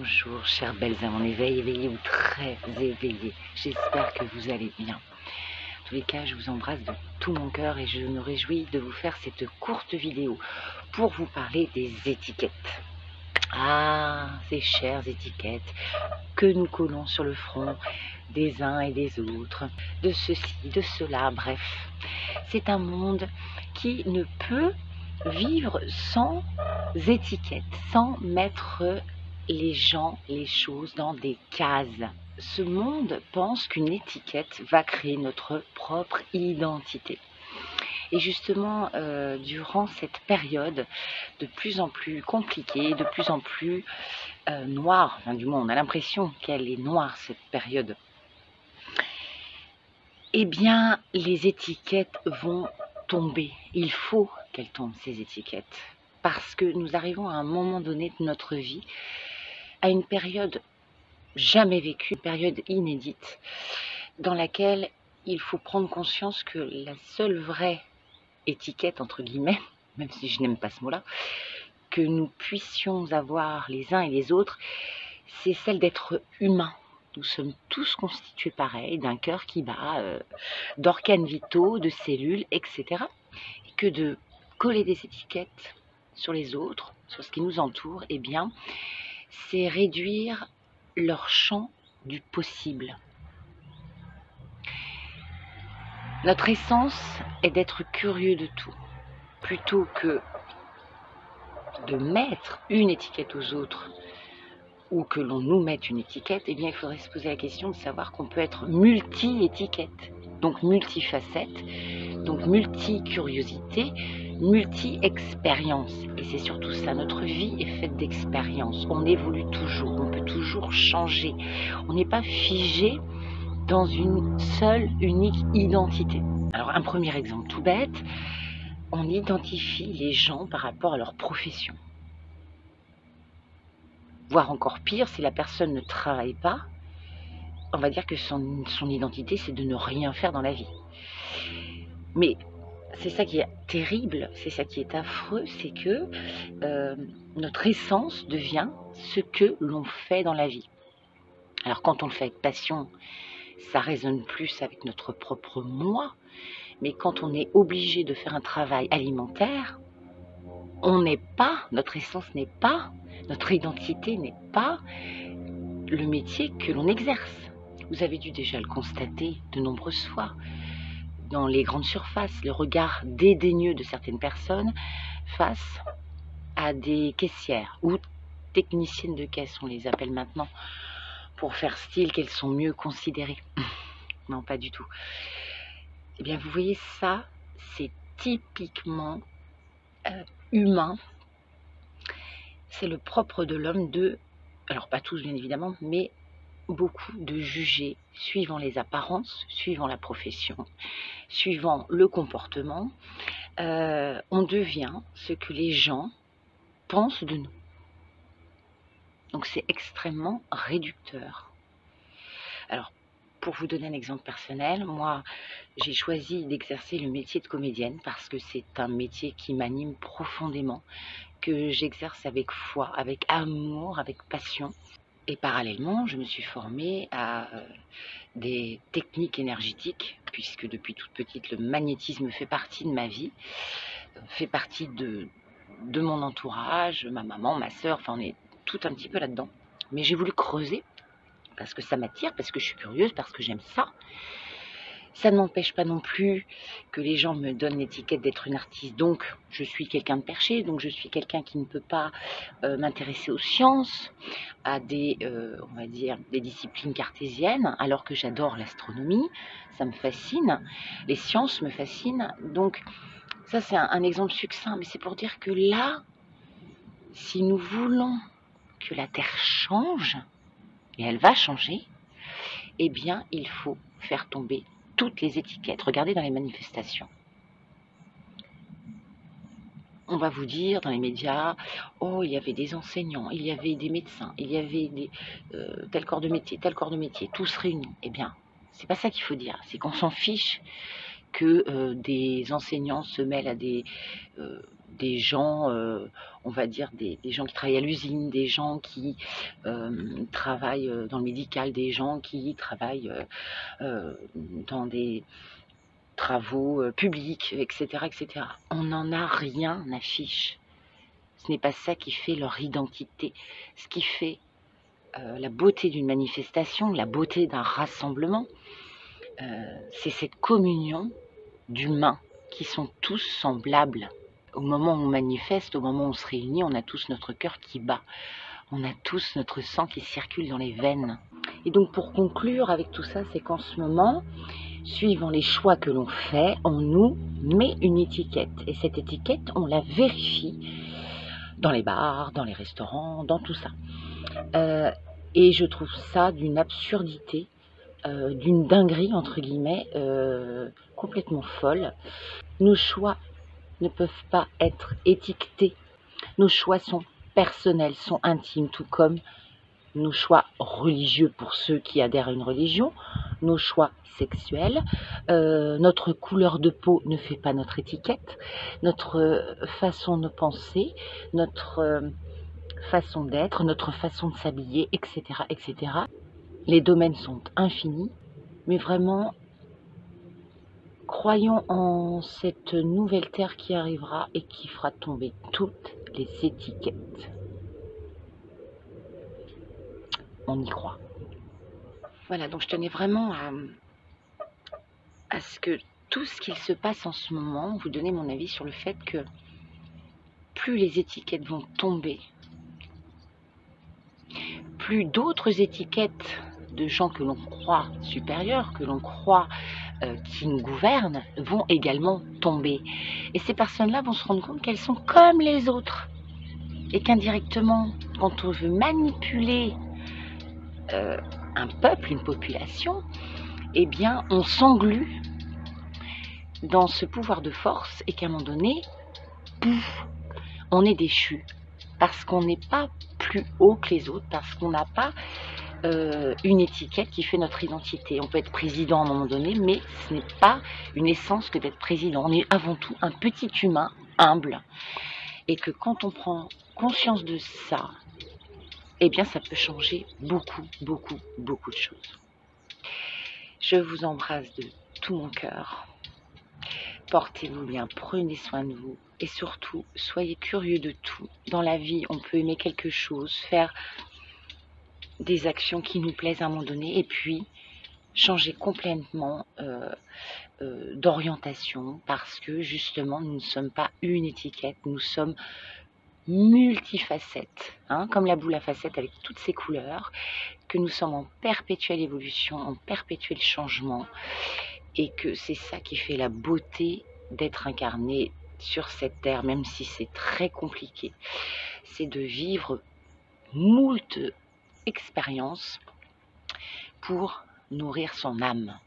Bonjour, chères belles à mon éveil, éveillées ou très éveillées. J'espère que vous allez bien. En tous les cas, je vous embrasse de tout mon cœur et je me réjouis de vous faire cette courte vidéo pour vous parler des étiquettes. Ah, ces chères étiquettes que nous collons sur le front des uns et des autres, de ceci, de cela, bref. C'est un monde qui ne peut vivre sans étiquettes, sans mettre les gens, les choses dans des cases. Ce monde pense qu'une étiquette va créer notre propre identité. Et justement, durant cette période de plus en plus compliquée, de plus en plus noire, enfin, du moins on a l'impression qu'elle est noire cette période, eh bien les étiquettes vont tomber. Il faut qu'elles tombent, ces étiquettes, parce que nous arrivons à un moment donné de notre vie, à une période jamais vécue, une période inédite, dans laquelle il faut prendre conscience que la seule vraie étiquette, entre guillemets, même si je n'aime pas ce mot-là, que nous puissions avoir les uns et les autres, c'est celle d'être humain. Nous sommes tous constitués pareil, d'un cœur qui bat, d'organes vitaux, de cellules, etc. Et que de coller des étiquettes sur les autres, sur ce qui nous entoure, eh bien, c'est réduire leur champ du possible. Notre essence est d'être curieux de tout, plutôt que de mettre une étiquette aux autres ou que l'on nous mette une étiquette. Eh bien, il faudrait se poser la question de savoir qu'on peut être multi-étiquette, donc multifacette, donc multi-curiosité, multi-expérience. Et c'est surtout ça, notre vie est faite d'expériences. On évolue toujours, on peut toujours changer. On n'est pas figé dans une seule, unique identité. Alors, un premier exemple tout bête, on identifie les gens par rapport à leur profession. Voire encore pire, si la personne ne travaille pas, on va dire que son identité, c'est de ne rien faire dans la vie. Mais c'est ça qui est terrible, c'est ça qui est affreux, c'est que notre essence devient ce que l'on fait dans la vie. Alors quand on le fait avec passion, ça résonne plus avec notre propre moi, mais quand on est obligé de faire un travail alimentaire, on n'est pas, notre essence n'est pas, notre identité n'est pas le métier que l'on exerce. Vous avez dû déjà le constater de nombreuses fois. Dans les grandes surfaces, le regard dédaigneux de certaines personnes face à des caissières ou techniciennes de caisse, on les appelle maintenant, pour faire style qu'elles sont mieux considérées. Non, pas du tout. Eh bien, vous voyez, ça, c'est typiquement humain. C'est le propre de l'homme de, alors pas tous bien évidemment, mais beaucoup de juger suivant les apparences, suivant la profession, suivant le comportement. On devient ce que les gens pensent de nous. Donc c'est extrêmement réducteur. Alors, pour vous donner un exemple personnel, moi, j'ai choisi d'exercer le métier de comédienne parce que c'est un métier qui m'anime profondément, que j'exerce avec foi, avec amour, avec passion. Et parallèlement, je me suis formée à des techniques énergétiques, puisque depuis toute petite, le magnétisme fait partie de ma vie, fait partie de mon entourage, ma maman, ma sœur, enfin on est tout un petit peu là-dedans. Mais j'ai voulu creuser, parce que ça m'attire, parce que je suis curieuse, parce que j'aime ça. Ça ne m'empêche pas non plus que les gens me donnent l'étiquette d'être une artiste, donc je suis quelqu'un de perché, donc je suis quelqu'un qui ne peut pas m'intéresser aux sciences, à des, on va dire, des disciplines cartésiennes, alors que j'adore l'astronomie, ça me fascine, les sciences me fascinent, donc ça c'est un exemple succinct, mais c'est pour dire que là, si nous voulons que la Terre change, et elle va changer, eh bien il faut faire tomber toutes les étiquettes. Regardez dans les manifestations. On va vous dire dans les médias, oh il y avait des enseignants, il y avait des médecins, il y avait des, tel corps de métier, tous réunis. Eh bien, c'est pas ça qu'il faut dire, c'est qu'on s'en fiche que des enseignants se mêlent à des gens, on va dire des gens qui travaillent à l'usine, des gens qui travaillent dans le médical, des gens qui travaillent dans des travaux publics, etc., etc. On n'en a rien à fiche. Ce n'est pas ça qui fait leur identité. Ce qui fait la beauté d'une manifestation, la beauté d'un rassemblement, c'est cette communion d'humains qui sont tous semblables. Au moment où on manifeste, au moment où on se réunit, on a tous notre cœur qui bat. On a tous notre sang qui circule dans les veines. Et donc pour conclure avec tout ça, c'est qu'en ce moment, suivant les choix que l'on fait, on nous met une étiquette. Et cette étiquette, on la vérifie dans les bars, dans les restaurants, dans tout ça. Et je trouve ça d'une absurdité, d'une dinguerie, entre guillemets, complètement folle. Nos choix ne peuvent pas être étiquetés. Nos choix sont personnels, sont intimes, tout comme nos choix religieux pour ceux qui adhèrent à une religion, nos choix sexuels, notre couleur de peau ne fait pas notre étiquette, notre façon de penser, notre façon d'être, notre façon de s'habiller, etc., etc. Les domaines sont infinis, mais vraiment, croyons en cette nouvelle terre qui arrivera et qui fera tomber toutes les étiquettes. On y croit. Voilà, donc je tenais vraiment à ce que tout ce qu'il se passe en ce moment, vous donner mon avis sur le fait que plus les étiquettes vont tomber, plus d'autres étiquettes de gens que l'on croit supérieurs, que l'on croit qui nous gouvernent, vont également tomber. Et ces personnes-là vont se rendre compte qu'elles sont comme les autres. Et qu'indirectement, quand on veut manipuler un peuple, une population, eh bien, on s'englue dans ce pouvoir de force et qu'à un moment donné, pouf, on est déchu. Parce qu'on n'est pas plus haut que les autres, parce qu'on n'a pas une étiquette qui fait notre identité. On peut être président à un moment donné, mais ce n'est pas une essence que d'être président. On est avant tout un petit humain humble. Et que quand on prend conscience de ça, eh bien ça peut changer beaucoup, beaucoup, beaucoup de choses. Je vous embrasse de tout mon cœur. Portez-vous bien, prenez soin de vous et surtout, soyez curieux de tout. Dans la vie, on peut aimer quelque chose, faire des actions qui nous plaisent à un moment donné et puis changer complètement d'orientation parce que justement, nous ne sommes pas une étiquette, nous sommes multifacettes, hein, comme la boule à facettes avec toutes ses couleurs, que nous sommes en perpétuelle évolution, en perpétuel changement et que c'est ça qui fait la beauté d'être incarné sur cette terre, même si c'est très compliqué. C'est de vivre moult expériences pour nourrir son âme.